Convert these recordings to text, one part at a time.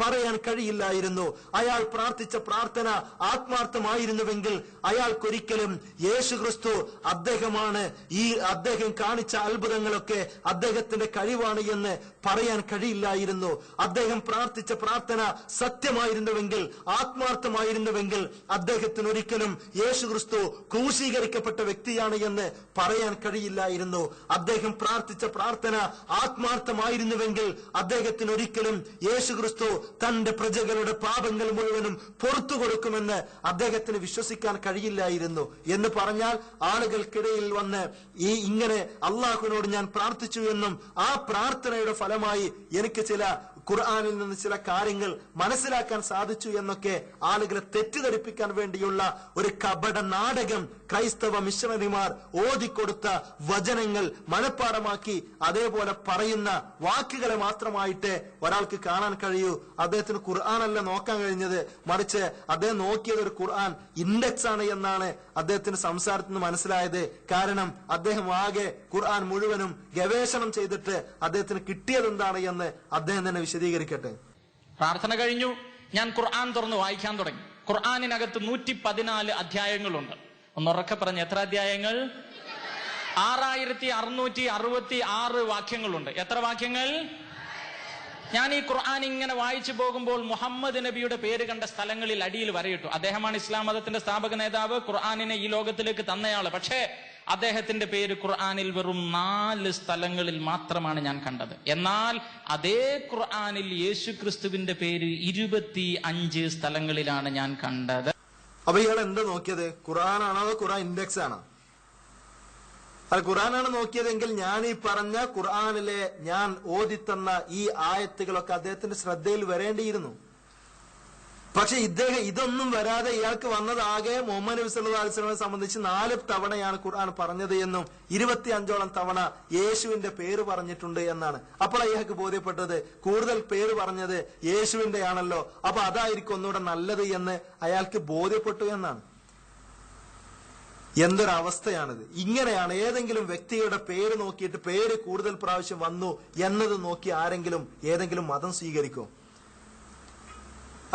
പറയാൻ കഴിയില്ലായിരുന്നു. അയാൾ പ്രാർത്ഥിച്ച പ്രാർത്ഥന ആത്മാർത്ഥമായിരുന്നുവെങ്കിൽ അയാൾക്കൊരിക്കലും യേശുക്രിസ്തു അദ്ദേഹമാണ്, അദ്ദേഹം കാണിച്ച അത്ഭുതങ്ങളൊക്കെ അദ്ദേഹത്തിന്റെ കഴിവാണ് എന്ന് പറയാൻ കഴിയില്ലായിരുന്നു. അദ്ദേഹം പ്രാർത്ഥിച്ച പ്രാർത്ഥന സത്യമായിരുന്നുവെങ്കിൽ, ആത്മാർത്ഥമായിരുന്നുവെങ്കിൽ അദ്ദേഹത്തിന് ഒരിക്കലും യേശുക്രിസ്തു ക്രൂശീകരിക്കപ്പെട്ട വ്യക്തിയാണ് എന്ന് പറയാൻ കഴിയില്ലായിരുന്നു. അദ്ദേഹം പ്രാർത്ഥിച്ച പ്രാർത്ഥന ആത്മാർത്ഥമായിരുന്നുവെങ്കിൽ അദ്ദേഹത്തിന് ഒരിക്കലും യേശുക്രിസ്തു തന്റെ പ്രജകളുടെ പാപങ്ങൾ മുഴുവനും പുറത്തു കൊടുക്കുമെന്ന് അദ്ദേഹത്തിന് വിശ്വസിക്കാൻ കഴിയില്ലായിരുന്നു. എന്ന് പറഞ്ഞാൽ ആളുകൾക്കിടയിൽ വന്ന് ഇങ്ങനെ അള്ളാഹുവിനോട് ഞാൻ പ്രാർത്ഥിച്ചു എന്നും ആ പ്രാർത്ഥനയുടെ ഫലമായി എനിക്ക് ചില ഖുർആനിൽ നിന്ന് ചില കാര്യങ്ങൾ മനസ്സിലാക്കാൻ സാധിച്ചു എന്നൊക്കെ ആളുകളെ തെറ്റിദ്ധരിപ്പിക്കാൻ വേണ്ടിയുള്ള ഒരു കപട നാടകം ക്രൈസ്തവ മിഷണറിമാർ ഓതിക്കൊടുത്ത വചനങ്ങൾ മനഃപ്പാടമാക്കി അതേപോലെ പറയുന്ന വാക്കുകളെ മാത്രമായിട്ട് ഒരാൾക്ക് കാണാൻ കഴിയൂ. അദ്ദേഹത്തിന് ഖുർആനല്ല നോക്കാൻ കഴിഞ്ഞത്, മറിച്ച് അദ്ദേഹം നോക്കിയത് ഒരു ഖുർആൻ ഇൻഡെക്സ് ആണ് എന്നാണ് അദ്ദേഹത്തിന് സംസാരത്തിൽ നിന്ന് മനസ്സിലായത്. കാരണം അദ്ദേഹം ആകെ ഖുർആൻ മുഴുവനും ഗവേഷണം ചെയ്തിട്ട് അദ്ദേഹത്തിന് കിട്ടിയത് എന്താണ് എന്ന് അദ്ദേഹം തന്നെ വിശദീകരിക്കട്ടെ. പ്രാർത്ഥന കഴിഞ്ഞു, ഞാൻ ഖുർആൻ തുറന്ന് വായിക്കാൻ തുടങ്ങി. ഖുർആനിനകത്ത് 114 അധ്യായങ്ങളുണ്ട്. ഒന്നുറക്കെ പറഞ്ഞ് എത്ര അധ്യായങ്ങൾ? 6666 വാക്യങ്ങളുണ്ട്. എത്ര വാക്യങ്ങൾ? ഞാൻ ഈ ഖുർആൻ ഇങ്ങനെ വായിച്ചു പോകുമ്പോൾ മുഹമ്മദ് നബിയുടെ പേര് കണ്ട സ്ഥലങ്ങളിൽ അടിയിൽ വരയിട്ടു. അദ്ദേഹമാണ് ഇസ്ലാം മതത്തിന്റെ സ്ഥാപക നേതാവ്, ഖുർആനിനെ ഈ ലോകത്തിലേക്ക് തന്നയാള്. പക്ഷേ അദ്ദേഹത്തിന്റെ പേര് ഖുർആനിൽ വെറും 4 സ്ഥലങ്ങളിൽ മാത്രമാണ് ഞാൻ കണ്ടത്. എന്നാൽ അതേ ഖുർആനിൽ യേശുക്രിസ്തുവിന്റെ പേര് 25 സ്ഥലങ്ങളിലാണ് ഞാൻ കണ്ടത്. അപ്പൊ ഇയാൾ എന്താ നോക്കിയത്? ഖുർആനാണോ അതോ ഖുർആൻ ഇൻഡെക്സ് ആണോ? അത് ഖുർആനാണ് നോക്കിയതെങ്കിൽ ഞാൻ ഈ പറഞ്ഞ ഖുർആനിലെ ഞാൻ ഓതിത്തന്ന ഈ ആയത്തുകളൊക്കെ അദ്ദേഹത്തിന്റെ ശ്രദ്ധയിൽ വരേണ്ടിയിരുന്നു. പക്ഷെ ഇതൊന്നും വരാതെ ഇയാൾക്ക് വന്നതാകെ മുഹമ്മദ് നബി സല്ലല്ലാഹു അലൈഹി വസല്ലമയെ സംബന്ധിച്ച് 4 തവണയാണ് ഖുർആൻ പറഞ്ഞത് എന്നും 25ഓളം തവണ യേശുവിന്റെ പേര് പറഞ്ഞിട്ടുണ്ട് എന്നാണ്. അപ്പോൾ അയാൾക്ക് ബോധ്യപ്പെട്ടത് കൂടുതൽ പേര് പറഞ്ഞത് യേശുവിന്റെ ആണല്ലോ, അപ്പൊ അതായിരിക്കും ഒന്നുകൂടെ നല്ലത് എന്ന് അയാൾക്ക് ബോധ്യപ്പെട്ടു എന്നാണ്. എന്തൊരവസ്ഥയാണിത്! ഇങ്ങനെയാണ് ഏതെങ്കിലും വ്യക്തിയുടെ പേര് നോക്കിയിട്ട് പേര് കൂടുതൽ പ്രാവശ്യം വന്നു എന്നത് നോക്കി ആരെങ്കിലും ഏതെങ്കിലും മതം സ്വീകരിക്കും?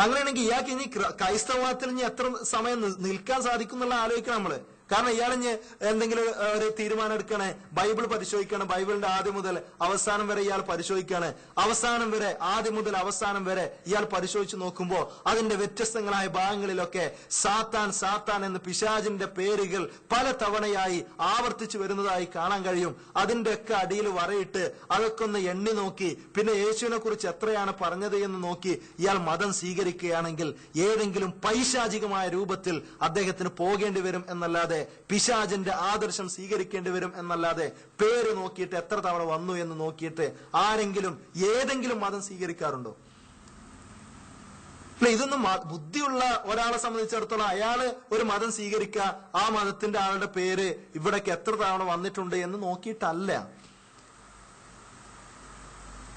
അങ്ങനെയാണെങ്കിൽ ഇയാൾക്ക് ഇനി ക്രൈസ്തവത്തിൽ ഇനി എത്ര സമയം നിൽക്കാൻ സാധിക്കും എന്നുള്ള ആലോചിക്കണം നമ്മള്. കാരണം ഇയാളിഞ്ഞ് എന്തെങ്കിലും ഒരു തീരുമാനം എടുക്കണേ, ബൈബിൾ പരിശോധിക്കണം, ബൈബിളിന്റെ ആദ്യം മുതൽ അവസാനം വരെ ഇയാൾ പരിശോധിക്കാണ്. അവസാനം വരെ, ആദ്യം മുതൽ അവസാനം വരെ ഇയാൾ പരിശോധിച്ച് നോക്കുമ്പോൾ അതിന്റെ വ്യത്യസ്തങ്ങളായ ഭാഗങ്ങളിലൊക്കെ സാത്താൻ സാത്താൻ എന്ന് പിശാചിന്റെ പേരുകൾ പല തവണയായി ആവർത്തിച്ചു വരുന്നതായി കാണാൻ കഴിയും. അതിന്റെ ഒക്കെ അടിയിൽ വരയിട്ട് അതൊക്കെ ഒന്ന് എണ്ണി നോക്കി പിന്നെ യേശുവിനെ കുറിച്ച് എത്രയാണ് പറഞ്ഞത് എന്ന് നോക്കി ഇയാൾ മതം സ്വീകരിക്കുകയാണെങ്കിൽ ഏതെങ്കിലും പൈശാചികമായ രൂപത്തിൽ അദ്ദേഹത്തിന് പോകേണ്ടി വരും എന്നല്ലാതെ, പിശാചിന്റെ ആദർശം സ്വീകരിക്കേണ്ടി വരും എന്നല്ലാതെ, പേര് നോക്കിയിട്ട് എത്ര തവണ വന്നു എന്ന് നോക്കിയിട്ട് ആരെങ്കിലും ഏതെങ്കിലും മതം സ്വീകരിക്കാറുണ്ടോ? ഇതൊന്നും ബുദ്ധിയുള്ള ഒരാളെ സംബന്ധിച്ചിടത്തോളം അയാള് ഒരു മതം സ്വീകരിക്കുക, ആ മതത്തിന്റെ ആളുടെ പേര് ഇവിടേക്ക് എത്ര തവണ വന്നിട്ടുണ്ട് എന്ന് നോക്കിയിട്ടല്ല.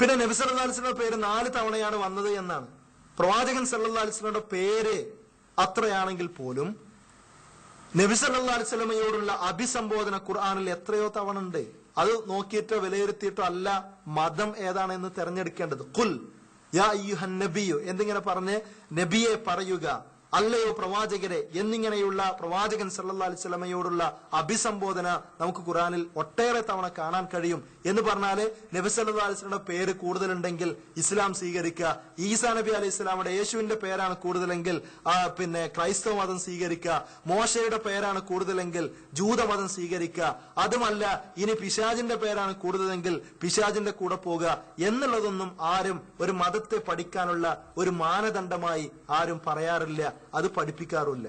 പിന്നെ നബി സല്ലല്ലാഹു അലൈഹി വസല്ലമയുടെ പേര് 4 തവണയാണ് വന്നത് എന്നാണ്. പ്രവാചകൻ സല്ലല്ലാഹു അലൈഹി വസല്ലമയുടെ പേര് അത്രയാണെങ്കിൽ പോലും നബി സല്ലല്ലാഹു അലൈഹി വസല്ലമയോടുള്ള അഭിസംബോധന ഖുർആനിൽ എത്രയോ തവണ ഉണ്ട്. അത് നോക്കിയിട്ടോ വിലയിരുത്തിയിട്ടോ അല്ല മതം ഏതാണെന്ന് തെരഞ്ഞെടുക്കേണ്ടത്. ഖുൽ യാ അയ്യുഹൻ നബിയു എന്നിങ്ങനെ പറഞ്ഞ് നബിയെ പറയുക, അല്ലയോ പ്രവാചകരെ എന്നിങ്ങനെയുള്ള പ്രവാചകൻ സല്ലല്ലാഹു അലൈഹി വസല്ലമയോടുള്ള അഭിസംബോധന നമുക്ക് ഖുർആനിൽ ഒട്ടേറെ തവണ കാണാൻ കഴിയും. എന്ന് പറഞ്ഞാല് നബി സല്ലല്ലാഹു അലൈഹി വസല്ലമയുടെ പേര് കൂടുതലുണ്ടെങ്കിൽ ഇസ്ലാം സ്വീകരിക്കുക, ഈസാ നബി അലൈഹി സ്വലാമയുടെ യേശുവിന്റെ പേരാണ് കൂടുതലെങ്കിൽ പിന്നെ ക്രൈസ്തവ മതം സ്വീകരിക്കുക, മോശയുടെ പേരാണ് കൂടുതലെങ്കിൽ ജൂതമതം സ്വീകരിക്കുക, അതുമല്ല ഇനി പിശാചിന്റെ പേരാണ് കൂടുതലെങ്കിൽ പിശാചിന്റെ കൂടെ പോകുക എന്നുള്ളതൊന്നും ആരും ഒരു മതത്തെ പഠിക്കാനുള്ള ഒരു മാനദണ്ഡമായി ആരും പറയാറില്ല, അത് പഠിപ്പിക്കാറുമില്ല.